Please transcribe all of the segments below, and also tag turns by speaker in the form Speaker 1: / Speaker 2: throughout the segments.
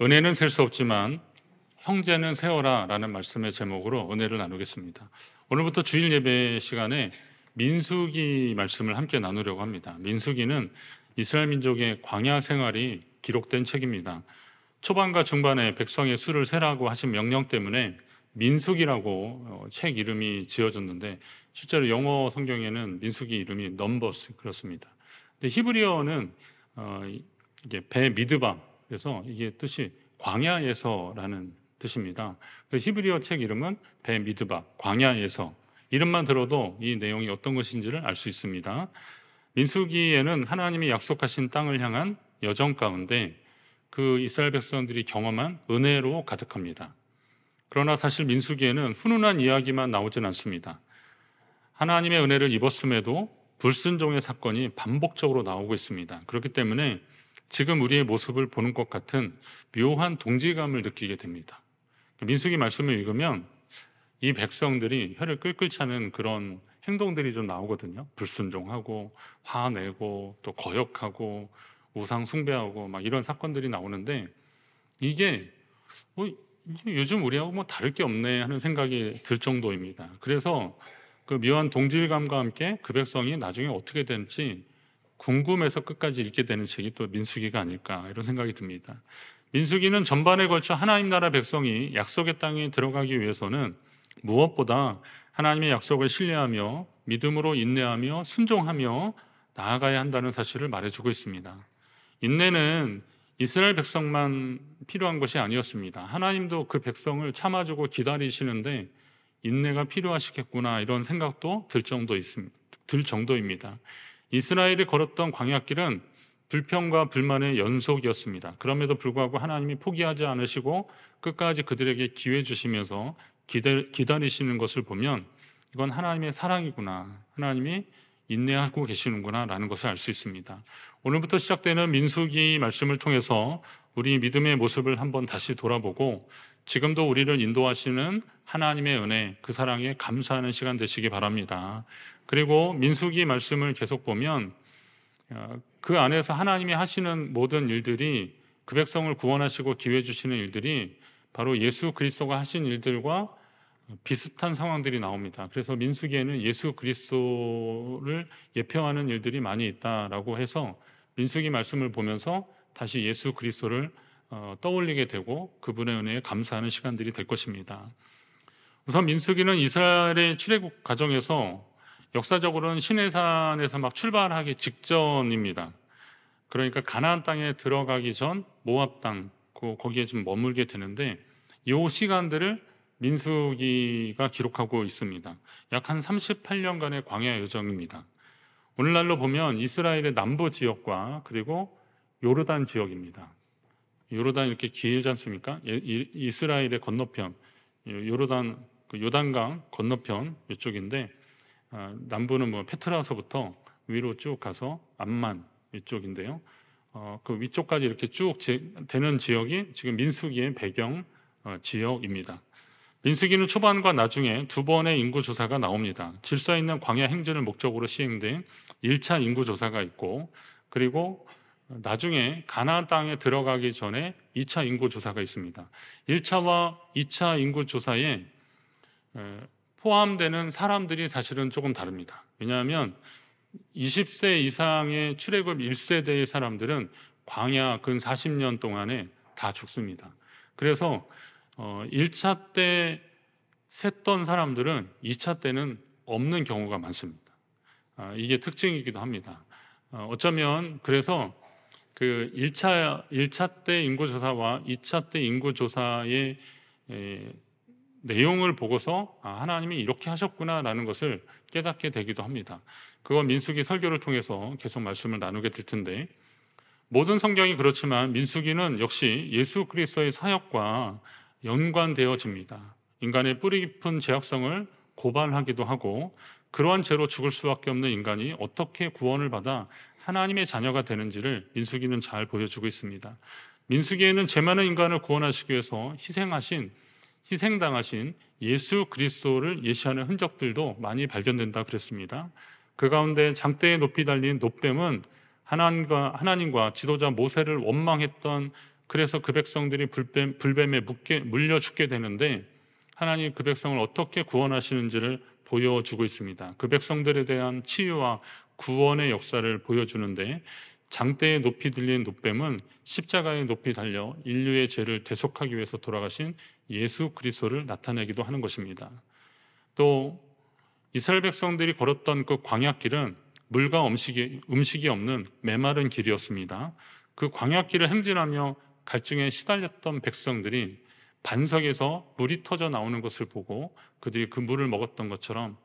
Speaker 1: 은혜는 셀 수 없지만 형제는 세어라 라는 말씀의 제목으로 은혜를 나누겠습니다. 오늘부터 주일 예배 시간에 민수기 말씀을 함께 나누려고 합니다. 민수기는 이스라엘 민족의 광야 생활이 기록된 책입니다. 초반과 중반에 백성의 수를 세라고 하신 명령 때문에 민수기라고 책 이름이 지어졌는데, 실제로 영어 성경에는 민수기 이름이 넘버스 그렇습니다. 근데 히브리어는 이게 배 미드바, 그래서 이게 뜻이 광야에서라는 뜻입니다. 히브리어 책 이름은 배 미드바, 광야에서. 이름만 들어도 이 내용이 어떤 것인지를 알 수 있습니다. 민수기에는 하나님이 약속하신 땅을 향한 여정 가운데 그 이스라엘 백성들이 경험한 은혜로 가득합니다. 그러나 사실 민수기에는 훈훈한 이야기만 나오진 않습니다. 하나님의 은혜를 입었음에도 불순종의 사건이 반복적으로 나오고 있습니다. 그렇기 때문에 지금 우리의 모습을 보는 것 같은 묘한 동질감을 느끼게 됩니다. 민수기 말씀을 읽으면 이 백성들이 혀를 끌끌 차는 그런 행동들이 좀 나오거든요. 불순종하고 화내고 또 거역하고 우상 숭배하고 막 이런 사건들이 나오는데, 이게 요즘 우리하고 뭐 다를 게 없네 하는 생각이 들 정도입니다. 그래서 그 묘한 동질감과 함께 그 백성이 나중에 어떻게 될지 궁금해서 끝까지 읽게 되는 책이 또 민수기가 아닐까, 이런 생각이 듭니다. 민수기는 전반에 걸쳐 하나님 나라 백성이 약속의 땅에 들어가기 위해서는 무엇보다 하나님의 약속을 신뢰하며 믿음으로 인내하며 순종하며 나아가야 한다는 사실을 말해주고 있습니다. 인내는 이스라엘 백성만 필요한 것이 아니었습니다. 하나님도 그 백성을 참아주고 기다리시는데 인내가 필요하시겠구나, 이런 생각도 들 정도입니다. 이스라엘이 걸었던 광야길은 불평과 불만의 연속이었습니다. 그럼에도 불구하고 하나님이 포기하지 않으시고 끝까지 그들에게 기회 주시면서 기다리시는 것을 보면 이건 하나님의 사랑이구나, 하나님이 인내하고 계시는구나 라는 것을 알 수 있습니다. 오늘부터 시작되는 민수기 말씀을 통해서 우리 믿음의 모습을 한번 다시 돌아보고 지금도 우리를 인도하시는 하나님의 은혜, 그 사랑에 감사하는 시간 되시기 바랍니다. 그리고 민수기 말씀을 계속 보면 그 안에서 하나님이 하시는 모든 일들이, 그 백성을 구원하시고 기회 주시는 일들이 바로 예수 그리스도가 하신 일들과 비슷한 상황들이 나옵니다. 그래서 민수기에는 예수 그리스도를 예표하는 일들이 많이 있다라고 해서 민수기 말씀을 보면서 다시 예수 그리스도를 떠올리게 되고 그분의 은혜에 감사하는 시간들이 될 것입니다. 우선 민수기는 이스라엘의 출애굽 과정에서 역사적으로는 시내산에서 막 출발하기 직전입니다. 그러니까 가나안 땅에 들어가기 전 모압 땅, 거기에 좀 머물게 되는데, 이 시간들을 민수기가 기록하고 있습니다. 약 한 38년간의 광야 여정입니다. 오늘날로 보면 이스라엘의 남부 지역과 그리고 요르단 지역입니다. 요르단 이렇게 길지 않습니까? 이스라엘의 건너편, 요단강 건너편 이쪽인데, 남부는 뭐 페트라서부터 위로 쭉 가서 암만 이쪽인데요. 그 위쪽까지 이렇게 쭉 되는 지역이 지금 민수기의 배경 지역입니다. 민수기는 초반과 나중에 두 번의 인구조사가 나옵니다. 질서 있는 광야 행진을 목적으로 시행된 1차 인구조사가 있고, 그리고 나중에 가나안 땅에 들어가기 전에 2차 인구조사가 있습니다. 1차와 2차 인구조사에 포함되는 사람들이 사실은 조금 다릅니다. 왜냐하면 20세 이상의 출애굽 1세대의 사람들은 광야 근 40년 동안에 다 죽습니다. 그래서 1차 때 셌던 사람들은 2차 때는 없는 경우가 많습니다. 이게 특징이기도 합니다. 어쩌면 그래서 그 1차 때 인구조사와 2차 때 인구조사의 내용을 보고서 하나님이 이렇게 하셨구나라는 것을 깨닫게 되기도 합니다. 그건 민수기 설교를 통해서 계속 말씀을 나누게 될 텐데, 모든 성경이 그렇지만 민수기는 역시 예수 그리스도의 사역과 연관되어집니다. 인간의 뿌리 깊은 죄악성을 고발하기도 하고, 그러한 죄로 죽을 수밖에 없는 인간이 어떻게 구원을 받아 하나님의 자녀가 되는지를 민수기는 잘 보여주고 있습니다. 민수기에는 죄 많은 인간을 구원하시기 위해서 희생당하신 예수 그리스도를 예시하는 흔적들도 많이 발견된다 그랬습니다. 그 가운데 장대에 높이 달린 놋뱀은 하나님과 지도자 모세를 원망했던 그래서 그 백성들이 불뱀에 물려 죽게 되는데 하나님 그 백성을 어떻게 구원하시는지를 보여주고 있습니다. 그 백성들에 대한 치유와 구원의 역사를 보여주는데 장대에 높이 들린 노뱀은 십자가에 높이 달려 인류의 죄를 대속하기 위해서 돌아가신 예수 그리스도를 나타내기도 하는 것입니다. 또 이스라엘 백성들이 걸었던 그 광야길은 물과 음식이 없는 메마른 길이었습니다. 그 광야길을 행진하며 갈증에 시달렸던 백성들이 반석에서 물이 터져 나오는 것을 보고 그들이 그 물을 먹었던 것처럼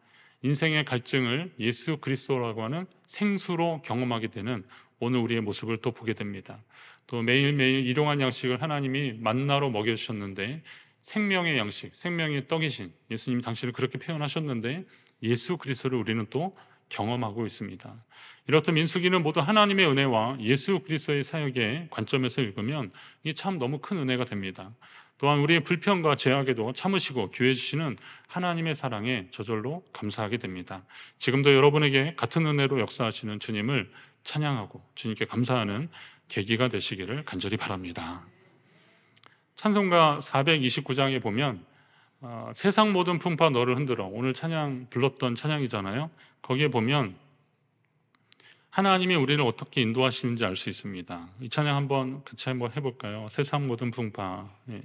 Speaker 1: 인생의 갈증을 예수 그리스도라고 하는 생수로 경험하게 되는 오늘 우리의 모습을 또 보게 됩니다. 또 매일매일 일용할 양식을 하나님이 만나로 먹여주셨는데 생명의 양식, 생명의 떡이신 예수님이 당신을 그렇게 표현하셨는데 예수 그리스도를 우리는 또 경험하고 있습니다. 이렇듯 민수기는 모두 하나님의 은혜와 예수 그리스도의 사역의 관점에서 읽으면 이게 참 너무 큰 은혜가 됩니다. 또한 우리의 불평과 죄악에도 참으시고 기회 주시는 하나님의 사랑에 저절로 감사하게 됩니다. 지금도 여러분에게 같은 은혜로 역사하시는 주님을 찬양하고 주님께 감사하는 계기가 되시기를 간절히 바랍니다. 찬송가 429장에 보면 세상 모든 풍파 너를 흔들어, 오늘 찬양 불렀던 찬양이잖아요. 거기에 보면 하나님이 우리를 어떻게 인도하시는지 알 수 있습니다. 이 찬양 한번 같이 한번 해볼까요? 세상 모든 풍파. 예.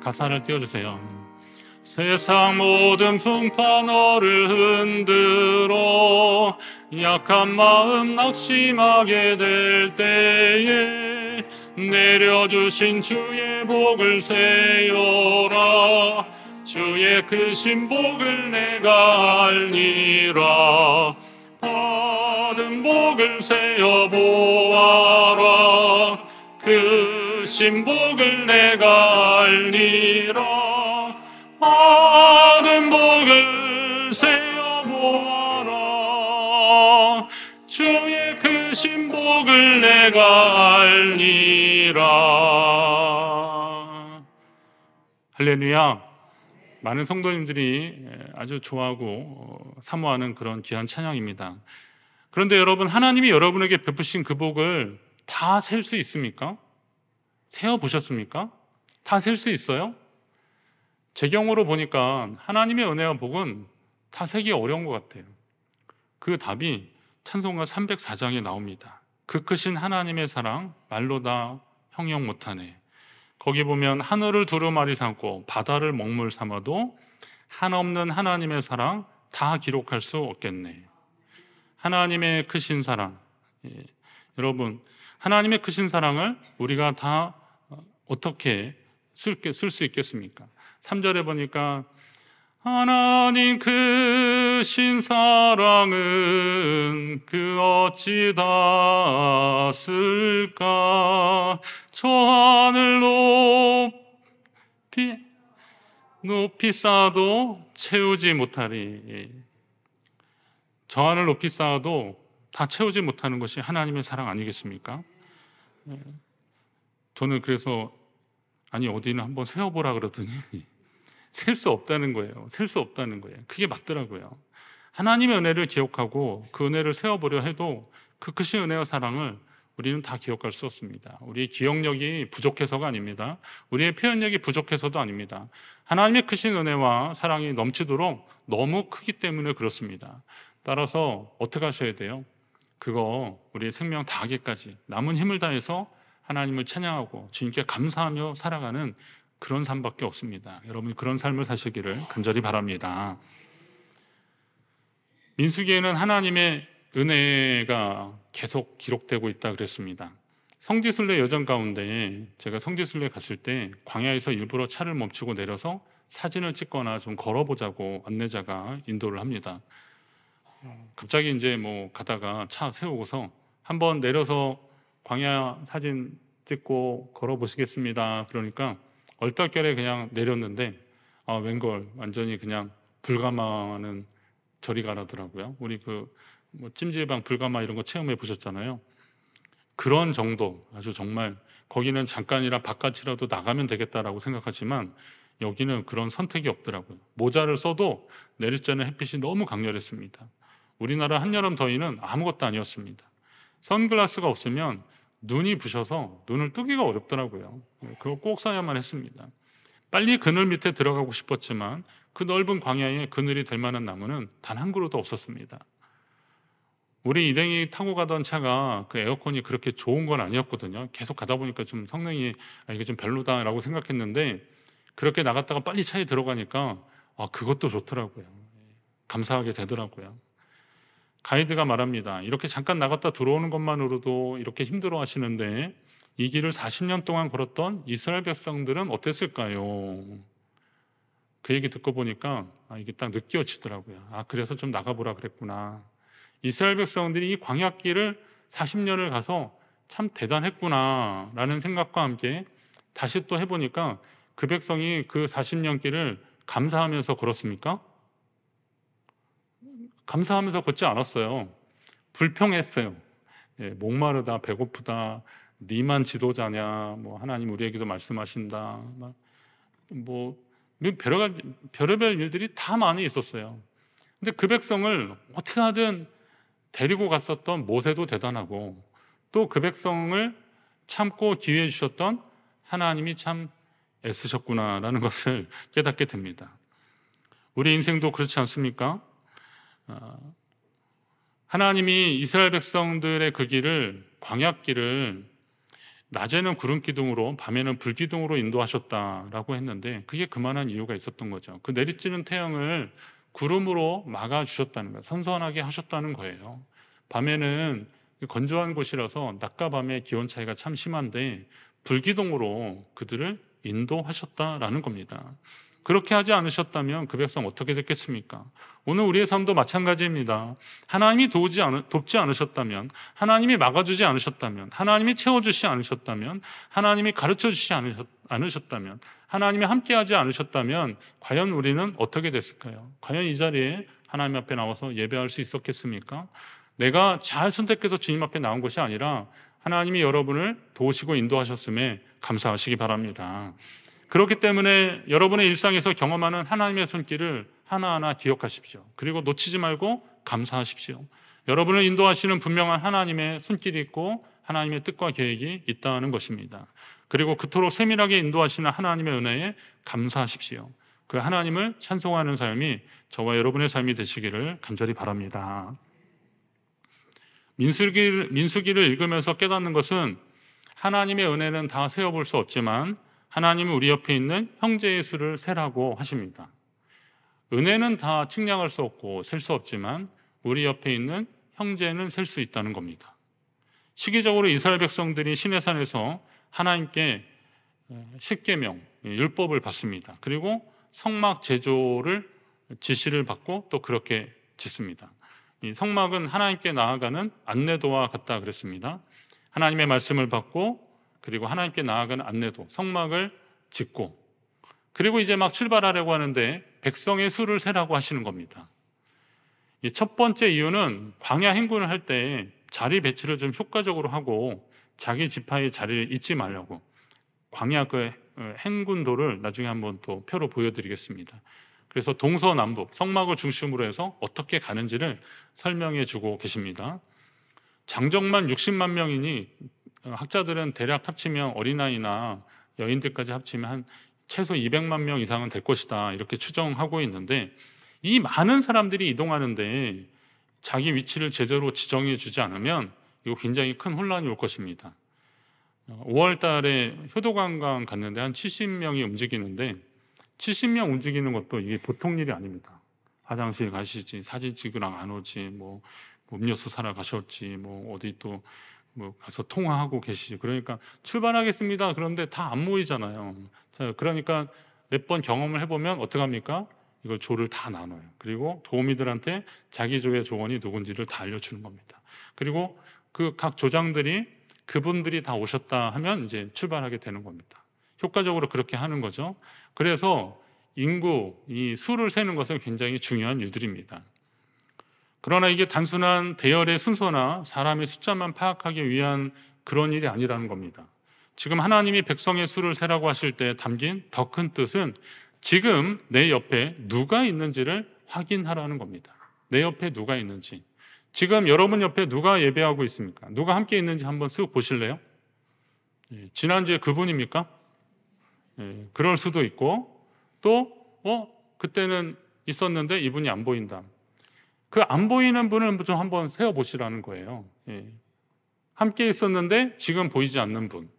Speaker 1: 가사를 띄워주세요. 세상 모든 풍파 너를 흔들어 약한 마음 낙심하게 될 때에 내려주신 주의 복을 세워라. 주의 크신 복을 내가 알리라. 받은 복을 세어 보아라. 크신 복을 내가 알리라. 받은 복을 세어 보아라. 주의 크신 복을 내가 알리라. 할렐루야. 많은 성도님들이 아주 좋아하고 사모하는 그런 귀한 찬양입니다. 그런데 여러분, 하나님이 여러분에게 베푸신 그 복을 다 셀 수 있습니까? 세어보셨습니까? 다 셀 수 있어요? 제 경우로 보니까 하나님의 은혜와 복은 다 세기 어려운 것 같아요. 그 답이 찬송가 304장에 나옵니다. 그 크신 하나님의 사랑 말로 다 형용 못하네. 거기 보면 하늘을 두루마리 삼고 바다를 먹물 삼아도 한없는 하나님의 사랑 다 기록할 수 없겠네. 하나님의 크신 사랑, 여러분, 하나님의 크신 사랑을 우리가 다 어떻게 쓸 수 있겠습니까? 3절에 보니까 하나님 크신 사랑은 그 어찌 다 쓸까. 저 하늘 높이 쌓아도 채우지 못하리. 저 하늘 높이 쌓아도 다 채우지 못하는 것이 하나님의 사랑 아니겠습니까? 저는 그래서 어디는 한번 세어보라 그러더니 셀 수 없다는 거예요. 셀 수 없다는 거예요. 그게 맞더라고요. 하나님의 은혜를 기억하고 그 은혜를 세어보려 해도 그 크신 은혜와 사랑을 우리는 다 기억할 수 없습니다. 우리의 기억력이 부족해서가 아닙니다. 우리의 표현력이 부족해서도 아닙니다. 하나님의 크신 은혜와 사랑이 넘치도록 너무 크기 때문에 그렇습니다. 따라서 어떻게 하셔야 돼요? 그거 우리의 생명 다하기까지 남은 힘을 다해서 하나님을 찬양하고 주님께 감사하며 살아가는 그런 삶밖에 없습니다. 여러분, 그런 삶을 사시기를 간절히 바랍니다. 민수기에는 하나님의 은혜가 계속 기록되고 있다 그랬습니다. 성지순례 여정 가운데 제가 성지순례 갔을 때 광야에서 일부러 차를 멈추고 내려서 사진을 찍거나 좀 걸어보자고 안내자가 인도를 합니다. 갑자기 이제 가다가 차 세우고서 한번 내려서 광야 사진 찍고 걸어보시겠습니다. 그러니까 얼떨결에 그냥 내렸는데 웬걸 완전히 그냥 불가마는 저리 가라더라고요. 우리 찜질방 불가마 이런 거 체험해 보셨잖아요. 그런 정도, 아주 정말 거기는 잠깐이라 바깥이라도 나가면 되겠다라고 생각하지만 여기는 그런 선택이 없더라고요. 모자를 써도 내리쬐는 햇빛이 너무 강렬했습니다. 우리나라 한여름 더위는 아무것도 아니었습니다. 선글라스가 없으면 눈이 부셔서 눈을 뜨기가 어렵더라고요. 그거 꼭 써야만 했습니다. 빨리 그늘 밑에 들어가고 싶었지만 그 넓은 광야에 그늘이 될 만한 나무는 단 한 그루도 없었습니다. 우리 일행이 타고 가던 차가 그 에어컨이 그렇게 좋은 건 아니었거든요. 계속 가다 보니까 좀 성능이 이게 좀 별로다라고 생각했는데 그렇게 나갔다가 빨리 차에 들어가니까 그것도 좋더라고요. 감사하게 되더라고요. 가이드가 말합니다. 이렇게 잠깐 나갔다 들어오는 것만으로도 이렇게 힘들어 하시는데 이 길을 40년 동안 걸었던 이스라엘 백성들은 어땠을까요? 그 얘기 듣고 보니까 이게 딱 느껴지더라고요. 그래서 좀 나가보라 그랬구나. 이스라엘 백성들이 이 광야길을 40년을 가서 참 대단했구나 라는 생각과 함께 다시 또 해보니까 그 백성이 그 40년 길을 감사하면서 걸었습니까? 감사하면서 걷지 않았어요. 불평했어요. 목마르다, 배고프다, 니만 지도자냐, 하나님 우리에게도 말씀하신다, 별의별 일들이 다 많이 있었어요. 근데 그 백성을 어떻게 하든 데리고 갔었던 모세도 대단하고 또 그 백성을 참고 기회해 주셨던 하나님이 참 애쓰셨구나라는 것을 깨닫게 됩니다. 우리 인생도 그렇지 않습니까? 하나님이 이스라엘 백성들의 그 길을, 광야길을 낮에는 구름 기둥으로 밤에는 불 기둥으로 인도하셨다라고 했는데 그게 그만한 이유가 있었던 거죠. 그 내리쬐는 태양을 구름으로 막아주셨다는 거예요. 선선하게 하셨다는 거예요. 밤에는 건조한 곳이라서 낮과 밤의 기온 차이가 참 심한데 불기둥으로 그들을 인도하셨다라는 겁니다. 그렇게 하지 않으셨다면 그 백성 어떻게 됐겠습니까? 오늘 우리의 삶도 마찬가지입니다. 하나님이 돕지 않으셨다면, 하나님이 막아주지 않으셨다면, 하나님이 채워주지 않으셨다면, 하나님이 가르쳐주지 않으셨다면, 하나님이 함께하지 않으셨다면 과연 우리는 어떻게 됐을까요? 과연 이 자리에 하나님 앞에 나와서 예배할 수 있었겠습니까? 내가 잘 선택해서 주님 앞에 나온 것이 아니라 하나님이 여러분을 도우시고 인도하셨음에 감사하시기 바랍니다. 그렇기 때문에 여러분의 일상에서 경험하는 하나님의 손길을 하나하나 기억하십시오. 그리고 놓치지 말고 감사하십시오. 여러분을 인도하시는 분명한 하나님의 손길이 있고 하나님의 뜻과 계획이 있다는 것입니다. 그리고 그토록 세밀하게 인도하시는 하나님의 은혜에 감사하십시오. 그 하나님을 찬송하는 삶이 저와 여러분의 삶이 되시기를 간절히 바랍니다. 민수기를 읽으면서 깨닫는 것은 하나님의 은혜는 다 세어볼 수 없지만 하나님은 우리 옆에 있는 형제의 수를 세라고 하십니다. 은혜는 다 측량할 수 없고 셀 수 없지만 우리 옆에 있는 형제는 셀 수 있다는 겁니다. 시기적으로 이스라엘 백성들이 시내산에서 하나님께 십계명, 율법을 받습니다. 그리고 성막 제조를 지시를 받고 또 그렇게 짓습니다. 이 성막은 하나님께 나아가는 안내도와 같다 그랬습니다. 하나님의 말씀을 받고 그리고 하나님께 나아가는 안내도, 성막을 짓고 그리고 이제 막 출발하려고 하는데 백성의 수를 세라고 하시는 겁니다. 이 첫 번째 이유는 광야 행군을 할 때 자리 배치를 좀 효과적으로 하고 자기 지파의 자리를 잊지 말라고 광야 그 행군도를 나중에 한번 또 표로 보여드리겠습니다. 그래서 동서남북 성막을 중심으로 해서 어떻게 가는지를 설명해 주고 계십니다. 장정만 60만 명이니 학자들은 대략 합치면 어린아이나 여인들까지 합치면 한 최소 200만 명 이상은 될 것이다 이렇게 추정하고 있는데 이 많은 사람들이 이동하는데 자기 위치를 제대로 지정해 주지 않으면 이거 굉장히 큰 혼란이 올 것입니다. 5월 달에 효도관광 갔는데 한 70명이 움직이는데 70명 움직이는 것도 이게 보통 일이 아닙니다. 화장실 가시지, 사진 찍으러 안 오지, 음료수 사러 가셨지, 어디 또 가서 통화하고 계시지. 그러니까 출발하겠습니다. 그런데 다 안 모이잖아요. 자, 그러니까 몇 번 경험을 해보면 어떡합니까? 이걸 조를 다 나눠요. 그리고 도우미들한테 자기 조의 조원이 누군지를 다 알려주는 겁니다. 그리고 그 각 조장들이 그분들이 다 오셨다 하면 이제 출발하게 되는 겁니다. 효과적으로 그렇게 하는 거죠. 그래서 인구, 이 수를 세는 것은 굉장히 중요한 일들입니다. 그러나 이게 단순한 대열의 순서나 사람의 숫자만 파악하기 위한 그런 일이 아니라는 겁니다. 지금 하나님이 백성의 수를 세라고 하실 때 담긴 더 큰 뜻은 지금 내 옆에 누가 있는지를 확인하라는 겁니다. 내 옆에 누가 있는지. 지금 여러분 옆에 누가 예배하고 있습니까? 누가 함께 있는지 한번 쓱 보실래요? 지난주에 그분입니까? 그럴 수도 있고, 또 그때는 있었는데 이분이 안 보인다. 그 안 보이는 분을 좀 한번 세어보시라는 거예요. 함께 있었는데 지금 보이지 않는 분,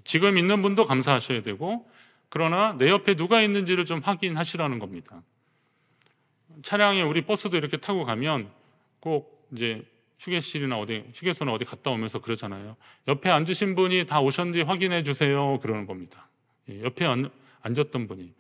Speaker 1: 지금 있는 분도 감사하셔야 되고, 그러나 내 옆에 누가 있는지를 좀 확인하시라는 겁니다. 차량에 우리 버스도 이렇게 타고 가면 꼭 이제 휴게실이나 휴게소나 어디 갔다 오면서 그러잖아요. 옆에 앉으신 분이 다 오셨는지 확인해 주세요. 그러는 겁니다. 옆에 앉았던 분이.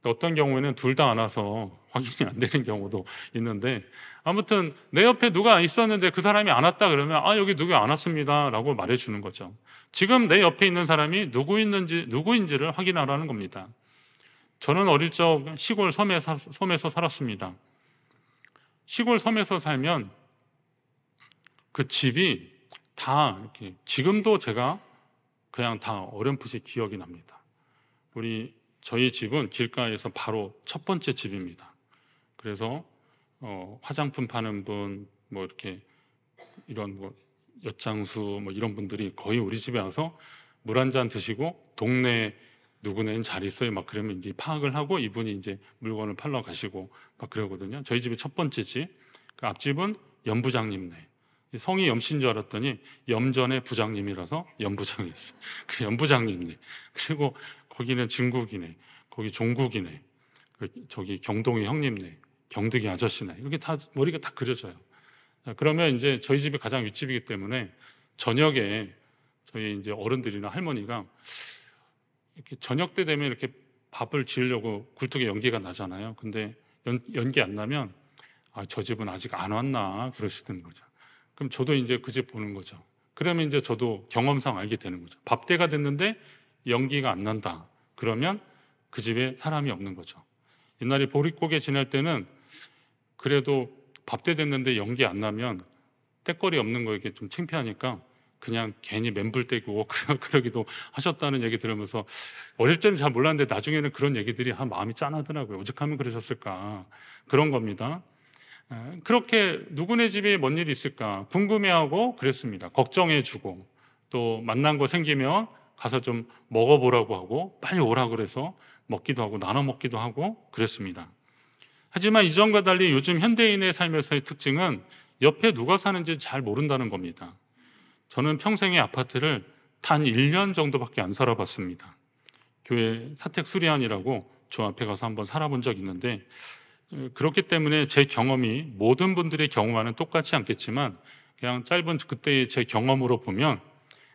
Speaker 1: 어떤 경우에는 둘 다 안 와서 확인이 안 되는 경우도 있는데, 아무튼 내 옆에 누가 있었는데 그 사람이 안 왔다 그러면 여기 누구 안 왔습니다 라고 말해 주는 거죠. 지금 내 옆에 있는 사람이 누구인지를 확인하라는 겁니다. 저는 어릴 적 시골 섬에서 살았습니다. 시골 섬에서 살면 그 집이 다 이렇게, 지금도 제가 그냥 다 어렴풋이 기억이 납니다. 저희 집은 길가에서 바로 첫 번째 집입니다. 그래서 화장품 파는 분, 뭐 이렇게 이런 엿장수 이런 분들이 거의 우리 집에 와서 물 한 잔 드시고 동네 누구네는 잘 있어요 막 그러면 이제 파악을 하고 이분이 이제 물건을 팔러 가시고 막 그러거든요. 저희 집이 첫 번째 집. 그 앞집은 염부장님네. 성이 염씨인 줄 알았더니 염전의 부장님이라서 염부장이었어요. 그 염부장님네. 그리고 거기는 진국이네, 거기 종국이네, 저기 경동이 형님네, 경득이 아저씨네. 이렇게 다 머리가 다 그려져요. 그러면 이제 저희 집이 가장 윗집이기 때문에 저녁에 저희 이제 어른들이나 할머니가 이렇게 저녁 때 되면 이렇게 밥을 지으려고 굴뚝에 연기가 나잖아요. 근데 연기 안 나면 저 집은 아직 안 왔나 그러시던 거죠. 그럼 저도 이제 그 집 보는 거죠. 그러면 이제 저도 경험상 알게 되는 거죠. 밥 때가 됐는데 연기가 안 난다. 그러면 그 집에 사람이 없는 거죠. 옛날에 보릿고개 지날 때는 그래도 밥 때 됐는데 연기 안 나면 때거리 없는 거 이게 좀 창피하니까 그냥 괜히 멘불대고 그러기도 하셨다는 얘기 들으면서 어릴 때는 잘 몰랐는데 나중에는 그런 얘기들이 마음이 짠하더라고요. 오죽하면 그러셨을까. 그런 겁니다. 그렇게 누구네 집에 뭔 일이 있을까 궁금해하고 그랬습니다. 걱정해주고 또 만난 거 생기면 가서 좀 먹어보라고 하고 빨리 오라고 그래서 먹기도 하고 나눠 먹기도 하고 그랬습니다. 하지만 이전과 달리 요즘 현대인의 삶에서의 특징은 옆에 누가 사는지 잘 모른다는 겁니다. 저는 평생의 아파트를 단 1년 정도밖에 안 살아봤습니다. 교회 사택 수리안이라고 저 앞에 가서 한번 살아본 적이 있는데, 그렇기 때문에 제 경험이 모든 분들의 경험과는 똑같지 않겠지만 그냥 짧은 그때의 제 경험으로 보면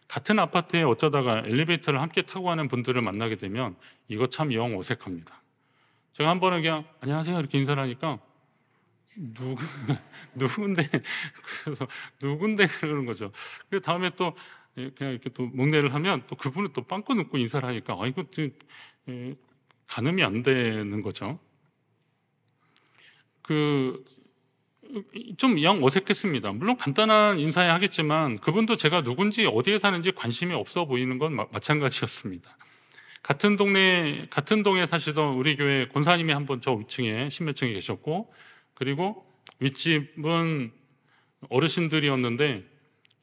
Speaker 1: 같은 아파트에 어쩌다가 엘리베이터를 함께 타고 가는 분들을 만나게 되면 이거 참 영 어색합니다. 제가 한 번은 그냥 안녕하세요 이렇게 인사를 하니까 누군데 그래서 누군데 그러는 거죠. 그 다음에 또 그냥 이렇게 또 목례를 하면 또 그분은 또 빵꾸 눕고 인사를 하니까 이거 가늠이 안 되는 거죠. 좀 영 어색했습니다. 물론 간단한 인사야 하겠지만 그분도 제가 누군지 어디에 사는지 관심이 없어 보이는 건 마찬가지였습니다. 같은 동에 사시던 우리 교회 권사님이 한번 저 위층에 십몇 층에 계셨고, 그리고 윗집은 어르신들이었는데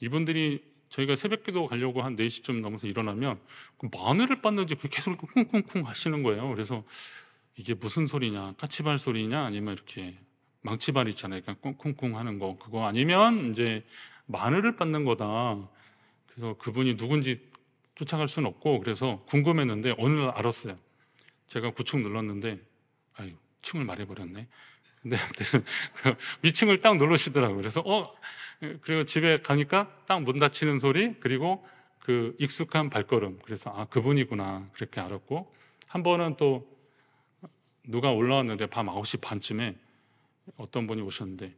Speaker 1: 이분들이 저희가 새벽기도 가려고 한 4시쯤 넘어서 일어나면 마늘을 빻는지 계속 쿵쿵쿵 하시는 거예요. 그래서 이게 무슨 소리냐, 까치발 소리냐, 아니면 이렇게 망치발 있잖아요. 그러니까 쿵쿵쿵 하는 거, 그거 아니면 이제 마늘을 빻는 거다. 그래서 그분이 누군지 쫓아갈 수는 없고 그래서 궁금했는데 어느 날 알았어요. 제가 9층 눌렀는데 층을 말해버렸네. 근데 위층을 딱 누르시더라고요. 그래서 그리고 집에 가니까 딱 문 닫히는 소리, 그리고 그 익숙한 발걸음. 그래서 그분이구나 그렇게 알았고, 한 번은 또 누가 올라왔는데 밤 9시 반쯤에 어떤 분이 오셨는데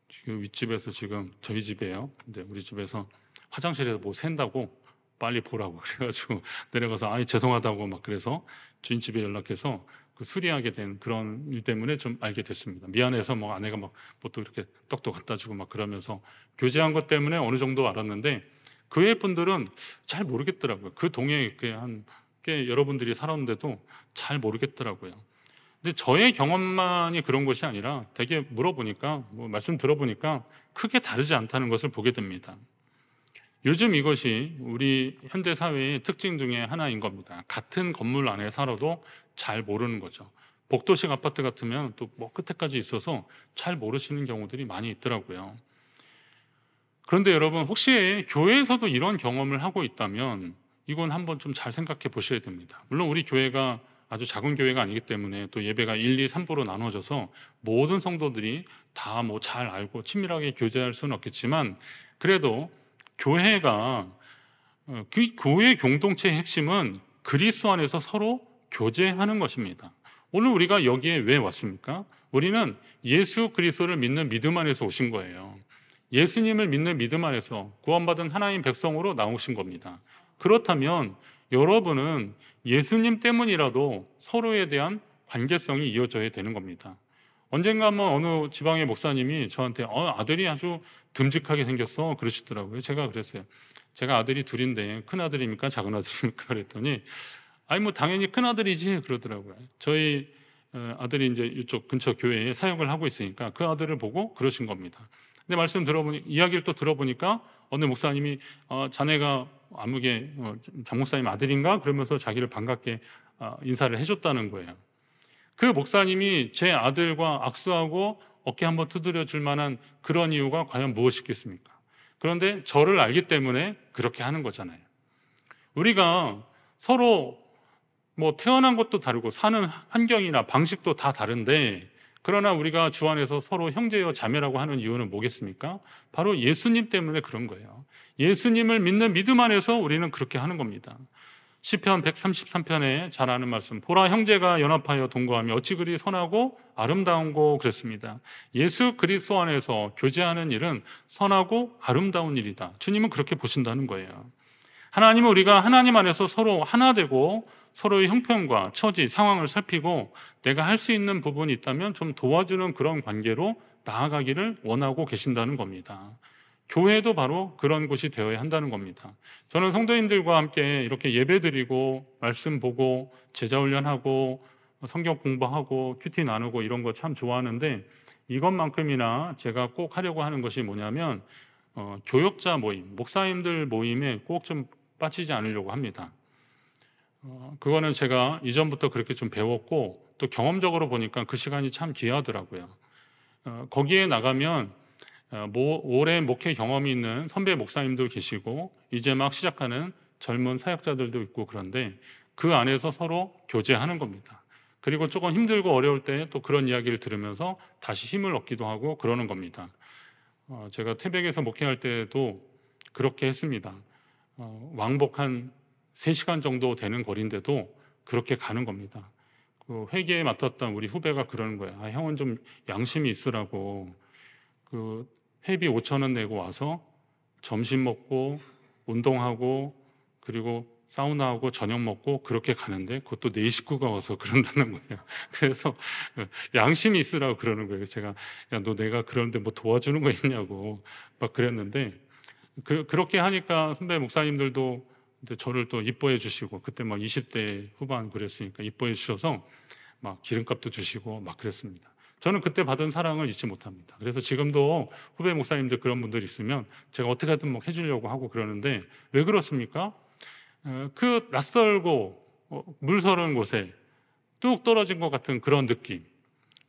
Speaker 1: 지금 윗집에서 지금 저희 집이에요. 근데 우리 집에서 화장실에서 뭐 샌다고 빨리 보라고 그래가지고 내려가서 죄송하다고 막 그래서 주인집에 연락해서 그 수리하게 된 그런 일 때문에 좀 알게 됐습니다. 미안해서 아내가 뭐 또 이렇게 떡도 갖다 주고 막 그러면서 교제한 것 때문에 어느 정도 알았는데 그 외 분들은 잘 모르겠더라고요. 그 동에 이렇게 꽤 여러분들이 살았는데도 잘 모르겠더라고요. 근데 저의 경험만이 그런 것이 아니라 되게 물어보니까, 말씀 들어보니까 크게 다르지 않다는 것을 보게 됩니다. 요즘 이것이 우리 현대 사회의 특징 중에 하나인 겁니다. 같은 건물 안에 살아도 잘 모르는 거죠. 복도식 아파트 같으면 또 끝에까지 있어서 잘 모르시는 경우들이 많이 있더라고요. 그런데 여러분, 혹시 교회에서도 이런 경험을 하고 있다면 이건 한번 좀 잘 생각해 보셔야 됩니다. 물론 우리 교회가 아주 작은 교회가 아니기 때문에 또 예배가 1, 2, 3부로 나눠져서 모든 성도들이 다 잘 알고 친밀하게 교제할 수는 없겠지만, 그래도 교회가 그 교회 공동체의 핵심은 그리스도 안에서 서로 교제하는 것입니다. 오늘 우리가 여기에 왜 왔습니까? 우리는 예수 그리스도를 믿는 믿음 안에서 오신 거예요. 예수님을 믿는 믿음 안에서 구원받은 하나님 백성으로 나오신 겁니다. 그렇다면 여러분은 예수님 때문이라도 서로에 대한 관계성이 이어져야 되는 겁니다. 언젠가 한번 어느 지방의 목사님이 저한테 아들이 아주 듬직하게 생겼어 그러시더라고요. 제가 그랬어요. 제가 아들이 둘인데 큰 아들입니까 작은 아들입니까 그랬더니 당연히 큰 아들이지 그러더라고요. 저희 아들이 이제 이쪽 근처 교회에 사역을 하고 있으니까 그 아들을 보고 그러신 겁니다. 근데 이야기를 또 들어보니까 어느 목사님이 자네가 아무개 장 목사님 아들인가 그러면서 자기를 반갑게 인사를 해줬다는 거예요. 그 목사님이 제 아들과 악수하고 어깨 한번 두드려 줄 만한 그런 이유가 과연 무엇이겠습니까? 그런데 저를 알기 때문에 그렇게 하는 거잖아요. 우리가 서로 태어난 것도 다르고 사는 환경이나 방식도 다 다른데, 그러나 우리가 주 안에서 서로 형제여 자매라고 하는 이유는 뭐겠습니까? 바로 예수님 때문에 그런 거예요. 예수님을 믿는 믿음 안에서 우리는 그렇게 하는 겁니다. 시편 133편에 잘 아는 말씀, 보라 형제가 연합하여 동거하며 어찌 그리 선하고 아름다운고 그랬습니다. 예수 그리스도 안에서 교제하는 일은 선하고 아름다운 일이다. 주님은 그렇게 보신다는 거예요. 하나님은 우리가 하나님 안에서 서로 하나 되고 서로의 형편과 처지, 상황을 살피고 내가 할 수 있는 부분이 있다면 좀 도와주는 그런 관계로 나아가기를 원하고 계신다는 겁니다. 교회도 바로 그런 곳이 되어야 한다는 겁니다. 저는 성도님들과 함께 이렇게 예배드리고 말씀 보고 제자훈련하고 성경 공부하고 큐티 나누고 이런 거 참 좋아하는데, 이것만큼이나 제가 꼭 하려고 하는 것이 뭐냐면 교역자 모임, 목사님들 모임에 꼭 좀 빠지지 않으려고 합니다. 그거는 제가 이전부터 그렇게 좀 배웠고 또 경험적으로 보니까 그 시간이 참 귀하더라고요. 거기에 나가면 오래 목회 경험이 있는 선배 목사님들 계시고 이제 막 시작하는 젊은 사역자들도 있고, 그런데 그 안에서 서로 교제하는 겁니다. 그리고 조금 힘들고 어려울 때 또 그런 이야기를 들으면서 다시 힘을 얻기도 하고 그러는 겁니다. 제가 태백에서 목회할 때도 그렇게 했습니다. 왕복 한 3시간 정도 되는 거리인데도 그렇게 가는 겁니다. 그 회계에 맡았던 우리 후배가 그러는 거예요. 형은 좀 양심이 있으라고 그 회비 5,000원 내고 와서 점심 먹고 운동하고 그리고 사우나하고 저녁 먹고 그렇게 가는데 그것도 내 식구가 와서 그런다는 거예요. 그래서 양심이 있으라고 그러는 거예요. 제가 너 내가 그러는데 도와주는 거 있냐고 막 그랬는데 그렇게 하니까 선배 목사님들도 저를 또 이뻐해 주시고, 그때 20대 후반 그랬으니까 이뻐해 주셔서 막 기름값도 주시고 막 그랬습니다. 저는 그때 받은 사랑을 잊지 못합니다. 그래서 지금도 후배 목사님들 그런 분들 있으면 제가 어떻게든 해주려고 하고 그러는데, 왜 그렇습니까? 그 낯설고 물서른 곳에 뚝 떨어진 것 같은 그런 느낌,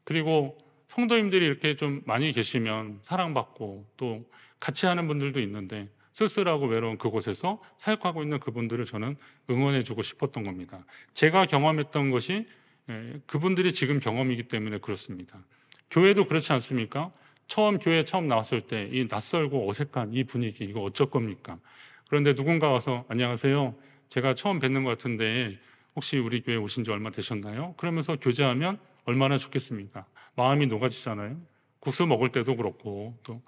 Speaker 1: 그리고 성도님들이 이렇게 좀 많이 계시면 사랑받고 또 같이 하는 분들도 있는데 쓸쓸하고 외로운 그곳에서 사역하고 있는 그분들을 저는 응원해주고 싶었던 겁니다. 제가 경험했던 것이 그분들이 지금 경험이기 때문에 그렇습니다. 교회도 그렇지 않습니까? 교회 처음 나왔을 때 이 낯설고 어색한 이 분위기, 이거 어쩔 겁니까? 그런데 누군가 와서 안녕하세요, 제가 처음 뵙는 것 같은데 혹시 우리 교회 오신 지 얼마 되셨나요? 그러면서 교제하면 얼마나 좋겠습니까? 마음이 녹아지잖아요. 국수 먹을 때도 그렇고 또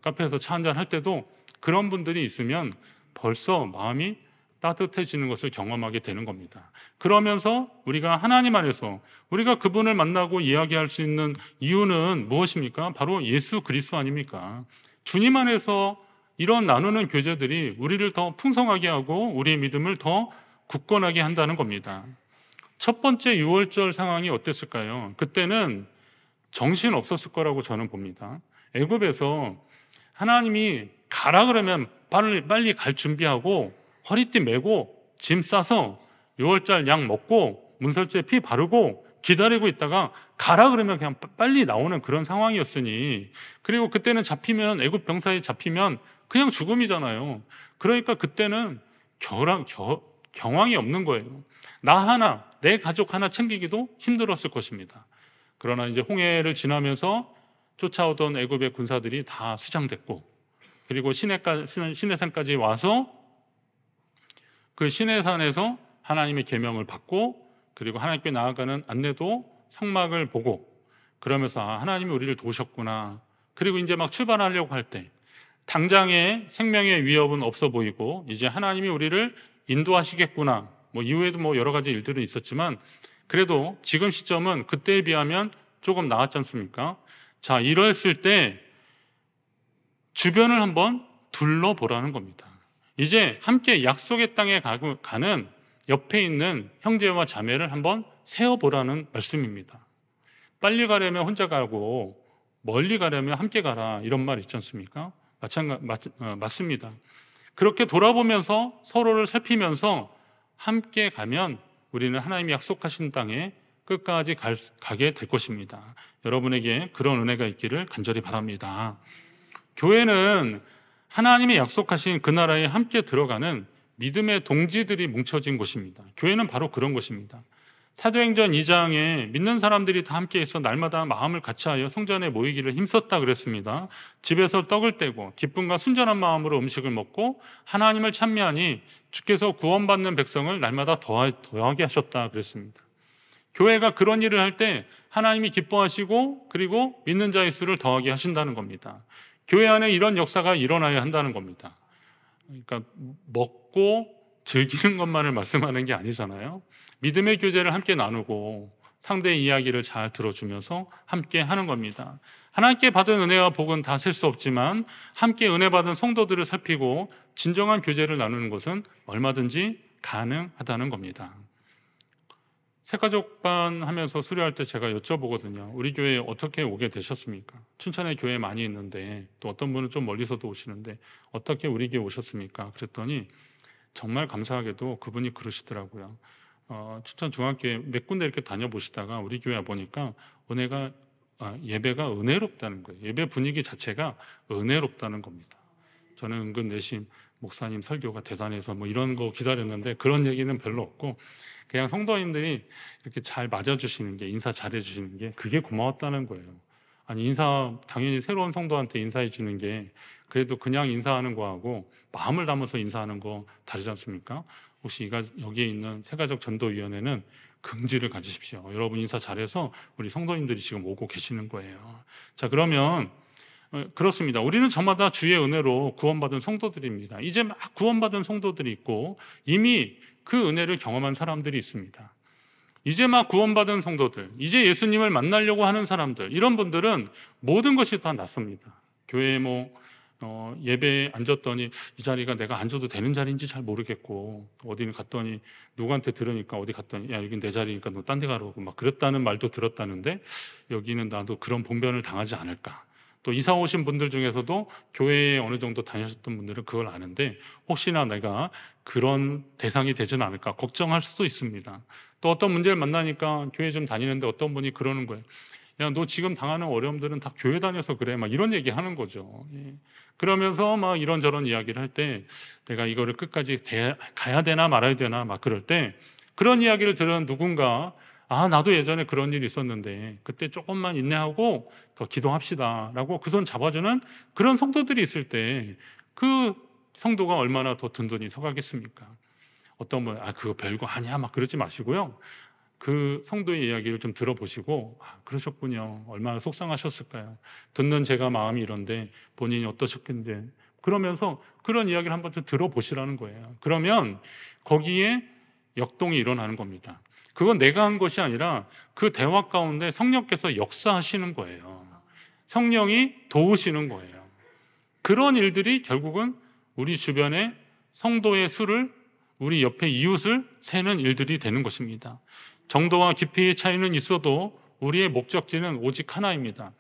Speaker 1: 카페에서 차 한잔 할 때도 그런 분들이 있으면 벌써 마음이 따뜻해지는 것을 경험하게 되는 겁니다. 그러면서 우리가 하나님 안에서 우리가 그분을 만나고 이야기할 수 있는 이유는 무엇입니까? 바로 예수 그리스도 아닙니까? 주님 안에서 이런 나누는 교제들이 우리를 더 풍성하게 하고 우리의 믿음을 더 굳건하게 한다는 겁니다. 첫 번째 유월절 상황이 어땠을까요? 그때는 정신 없었을 거라고 저는 봅니다. 애굽에서 하나님이 가라 그러면 빨리 갈 준비하고 허리띠 메고 짐 싸서 유월절 약 먹고 문설주에 피 바르고 기다리고 있다가 가라 그러면 그냥 빨리 나오는 그런 상황이었으니, 그리고 그때는 잡히면, 애굽 병사에 잡히면 그냥 죽음이잖아요. 그러니까 그때는 경황이 없는 거예요. 나 하나, 내 가족 하나 챙기기도 힘들었을 것입니다. 그러나 이제 홍해를 지나면서 쫓아오던 애굽의 군사들이 다 수장됐고, 그리고 시내산까지 와서 그 시내산에서 하나님의 계명을 받고, 그리고 하나님께 나아가는 안내도 성막을 보고, 그러면서 하나님이 우리를 도우셨구나. 그리고 이제 막 출발하려고 할 때 당장의 생명의 위협은 없어 보이고, 이제 하나님이 우리를 인도하시겠구나. 뭐 이후에도 뭐 여러 가지 일들은 있었지만 그래도 지금 시점은 그때에 비하면 조금 나았지 않습니까? 자, 이랬을 때 주변을 한번 둘러보라는 겁니다. 이제 함께 약속의 땅에 가는 옆에 있는 형제와 자매를 한번 세어보라는 말씀입니다. 빨리 가려면 혼자 가고 멀리 가려면 함께 가라, 이런 말 있지 않습니까? 맞습니다. 그렇게 돌아보면서 서로를 살피면서 함께 가면 우리는 하나님이 약속하신 땅에 끝까지 가게 될 것입니다. 여러분에게 그런 은혜가 있기를 간절히 바랍니다. 교회는 하나님이 약속하신 그 나라에 함께 들어가는 믿음의 동지들이 뭉쳐진 곳입니다. 교회는 바로 그런 곳입니다. 사도행전 2장에 믿는 사람들이 다 함께해서 날마다 마음을 같이하여 성전에 모이기를 힘썼다 그랬습니다. 집에서 떡을 떼고 기쁨과 순전한 마음으로 음식을 먹고 하나님을 찬미하니 주께서 구원받는 백성을 날마다 더하게 하셨다 그랬습니다. 교회가 그런 일을 할 때 하나님이 기뻐하시고, 그리고 믿는 자의 수를 더하게 하신다는 겁니다. 교회 안에 이런 역사가 일어나야 한다는 겁니다. 그러니까 먹고 즐기는 것만을 말씀하는 게 아니잖아요. 믿음의 교제를 함께 나누고 상대의 이야기를 잘 들어주면서 함께 하는 겁니다. 하나님께 받은 은혜와 복은 다 셀 수 없지만 함께 은혜 받은 성도들을 살피고 진정한 교제를 나누는 것은 얼마든지 가능하다는 겁니다. 새가족반 하면서 수료할 때 제가 여쭤보거든요. 우리 교회에 어떻게 오게 되셨습니까? 춘천에 교회 많이 있는데, 또 어떤 분은 좀 멀리서도 오시는데 어떻게 우리 교회 오셨습니까? 그랬더니 정말 감사하게도 그분이 그러시더라고요. 춘천 중학교에 몇 군데 이렇게 다녀보시다가 우리 교회 보니까 예배가 은혜롭다는 거예요. 예배 분위기 자체가 은혜롭다는 겁니다. 저는 은근 내심 목사님 설교가 대단해서 뭐 이런 거 기다렸는데 그런 얘기는 별로 없고, 그냥 성도님들이 이렇게 잘 맞아주시는 게, 인사 잘해주시는 게, 그게 고마웠다는 거예요. 아니, 당연히 새로운 성도한테 인사해 주는 게 그래도 그냥 인사하는 거하고 마음을 담아서 인사하는 거 다르지 않습니까? 혹시 여기에 있는 새가족 전도위원회는 긍지를 가지십시오. 여러분 인사 잘해서 우리 성도님들이 지금 오고 계시는 거예요. 자, 그러면 그렇습니다. 우리는 저마다 주의 은혜로 구원받은 성도들입니다. 이제 막 구원받은 성도들이 있고 이미 그 은혜를 경험한 사람들이 있습니다. 이제 막 구원받은 성도들, 이제 예수님을 만나려고 하는 사람들, 이런 분들은 모든 것이 다 낫습니다. 교회에 예배에 앉았더니 이 자리가 내가 앉아도 되는 자리인지 잘 모르겠고, 어디 갔더니 누구한테 들으니까 어디 갔더니 야, 여긴 내 자리니까 너 딴 데 가라고 막 그랬다는 말도 들었다는데, 여기는 나도 그런 봉변을 당하지 않을까. 또 이사 오신 분들 중에서도 교회에 어느 정도 다니셨던 분들은 그걸 아는데 혹시나 내가 그런 대상이 되진 않을까 걱정할 수도 있습니다. 또 어떤 문제를 만나니까 교회 좀 다니는데 어떤 분이 그러는 거예요. 야, 너 지금 당하는 어려움들은 다 교회 다녀서 그래. 막 이런 얘기 하는 거죠. 예. 그러면서 막 이런저런 이야기를 할 때 내가 이거를 끝까지 가야 되나 말아야 되나 막 그럴 때, 그런 이야기를 들은 누군가 나도 예전에 그런 일이 있었는데 그때 조금만 인내하고 더 기도합시다 라고 그 손 잡아주는 그런 성도들이 있을 때 그 성도가 얼마나 더 든든히 서가겠습니까? 어떤 분 그거 별거 아니야 막 그러지 마시고요, 그 성도의 이야기를 좀 들어보시고 그러셨군요, 얼마나 속상하셨을까요? 듣는 제가 마음이 이런데 본인이 어떠셨겠는데, 그러면서 그런 이야기를 한번 좀 들어보시라는 거예요. 그러면 거기에 역동이 일어나는 겁니다. 그건 내가 한 것이 아니라 그 대화 가운데 성령께서 역사하시는 거예요. 성령이 도우시는 거예요. 그런 일들이 결국은 우리 주변의 성도의 수를, 우리 옆에 이웃을 세는 일들이 되는 것입니다. 정도와 깊이의 차이는 있어도 우리의 목적지는 오직 하나입니다.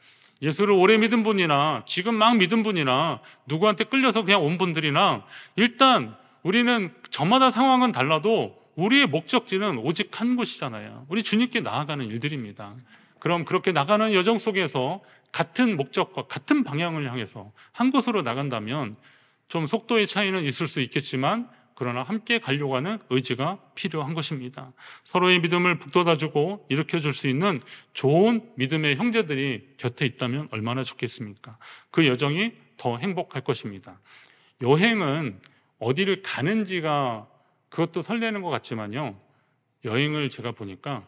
Speaker 1: 예수를 오래 믿은 분이나 지금 막 믿은 분이나 누구한테 끌려서 그냥 온 분들이나 일단 우리는 저마다 상황은 달라도 우리의 목적지는 오직 한 곳이잖아요. 우리 주님께 나아가는 일들입니다. 그럼 그렇게 나가는 여정 속에서 같은 목적과 같은 방향을 향해서 한 곳으로 나간다면 좀 속도의 차이는 있을 수 있겠지만 그러나 함께 가려고 하는 의지가 필요한 것입니다. 서로의 믿음을 북돋아주고 일으켜줄 수 있는 좋은 믿음의 형제들이 곁에 있다면 얼마나 좋겠습니까? 그 여정이 더 행복할 것입니다. 여행은 어디를 가는지가 그것도 설레는 것 같지만요. 여행을 제가 보니까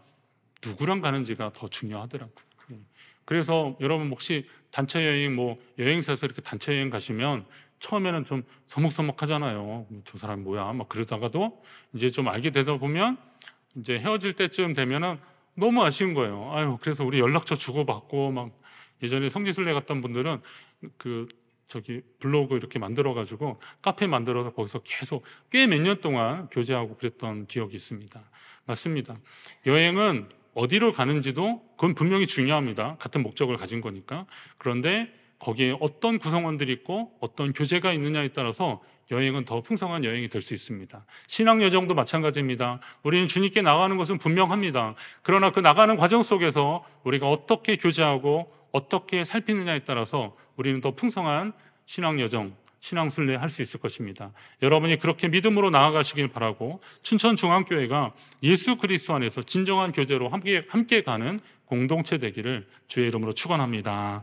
Speaker 1: 누구랑 가는지가 더 중요하더라고요. 그래서 여러분 혹시 단체 여행 여행사에서 이렇게 단체 여행 가시면 처음에는 좀 서먹서먹하잖아요. 저 사람 뭐야? 막 그러다가도 이제 좀 알게 되다 보면 이제 헤어질 때쯤 되면은 너무 아쉬운 거예요. 아유, 그래서 우리 연락처 주고받고 막 예전에 성지순례 갔던 분들은 블로그 이렇게 만들어가지고 카페 만들어서 거기서 계속 꽤 몇 년 동안 교제하고 그랬던 기억이 있습니다. 맞습니다. 여행은 어디로 가는지도 그건 분명히 중요합니다. 같은 목적을 가진 거니까. 그런데 거기에 어떤 구성원들이 있고 어떤 교제가 있느냐에 따라서 여행은 더 풍성한 여행이 될 수 있습니다. 신앙 여정도 마찬가지입니다. 우리는 주님께 나가는 것은 분명합니다. 그러나 그 나가는 과정 속에서 우리가 어떻게 교제하고 어떻게 살피느냐에 따라서 우리는 더 풍성한 신앙 여정, 신앙 순례 할 수 있을 것입니다. 여러분이 그렇게 믿음으로 나아가시길 바라고 춘천중앙교회가 예수 그리스도 안에서 진정한 교제로 함께 가는 공동체 되기를 주의 이름으로 축원합니다.